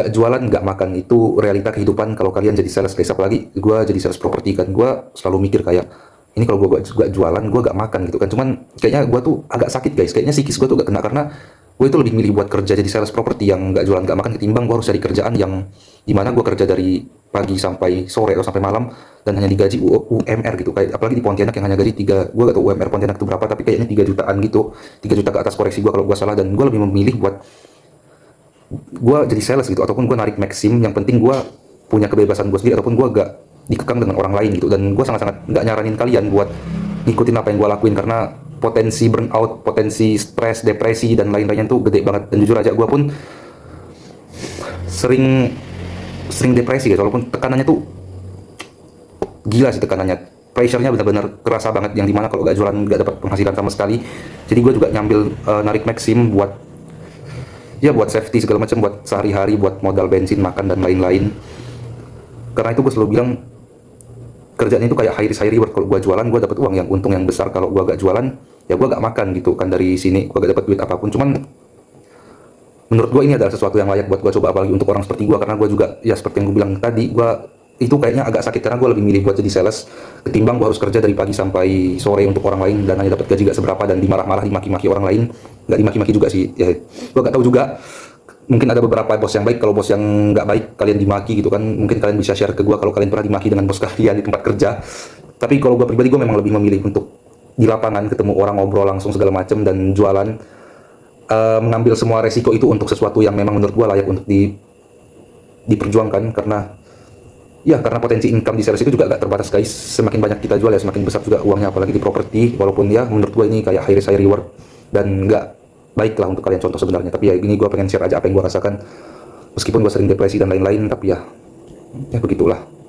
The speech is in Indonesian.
gak jualan gak makan itu realita kehidupan kalau kalian jadi sales guys. Apalagi gue jadi sales properti kan, gue selalu mikir kayak ini kalau gue gak jualan gue gak makan gitu kan. Cuman kayaknya gue tuh agak sakit guys, kayaknya psikis gue tuh gak kena, karena gue itu lebih milih buat kerja jadi sales properti yang gak jualan gak makan ketimbang gue harus cari kerjaan yang dimana gue kerja dari pagi sampai sore atau sampai malam dan hanya digaji UMR gitu. Kayak apalagi di Pontianak yang hanya gaji 3, gue gak tau UMR Pontianak itu berapa, tapi kayaknya 3 jutaan gitu, 3 juta ke atas, koreksi gue kalau gue salah. Dan gue lebih memilih buat gue jadi sales gitu, ataupun gue narik maxim, yang penting gue punya kebebasan gue sendiri, ataupun gue gak dikekang dengan orang lain gitu. Dan gue sangat-sangat gak nyaranin kalian buat ngikutin apa yang gue lakuin, karena potensi burnout, potensi stres, depresi dan lain-lainnya tuh gede banget. Dan jujur aja gue pun sering depresi guys, walaupun tekanannya tuh gila sih, tekanannya pressure-nya benar-benar kerasa banget, yang dimana kalau gak jualan gak dapat penghasilan sama sekali. Jadi gue juga nyambil narik maxim buat ya buat safety segala macam, buat sehari-hari, buat modal bensin, makan dan lain-lain. Karena itu gue selalu bilang kerjaan itu kayak high risk high reward. Kalau gue jualan gue dapat uang yang untung yang besar, kalau gue gak jualan ya gue gak makan gitu kan, dari sini gue gak dapat duit apapun. Cuman menurut gue ini adalah sesuatu yang layak buat gue coba, apalagi untuk orang seperti gue, karena gue juga ya seperti yang gue bilang tadi, gue itu kayaknya agak sakit karena gue lebih milih buat jadi sales ketimbang gue harus kerja dari pagi sampai sore untuk orang lain dan hanya dapat gaji gak seberapa, dan dimarah-marah, dimaki-maki orang lain. Gak dimaki-maki juga sih ya, gue gak tahu juga, mungkin ada beberapa bos yang baik. Kalau bos yang nggak baik kalian dimaki gitu kan, mungkin kalian bisa share ke gue kalau kalian pernah dimaki dengan bos kalian di tempat kerja. Tapi kalau gue pribadi, gue memang lebih memilih untuk di lapangan ketemu orang, ngobrol langsung segala macam, dan jualan, mengambil semua resiko itu untuk sesuatu yang memang menurut gue layak untuk diperjuangkan. Karena potensi income di sales itu juga gak terbatas guys. Semakin banyak kita jual ya semakin besar juga uangnya, apalagi di properti. Walaupun ya menurut gue ini kayak high risk high reward dan nggak baik lah untuk kalian contoh sebenarnya. Tapi ya ini gue pengen share aja apa yang gue rasakan, meskipun gue sering depresi dan lain-lain, tapi ya begitulah.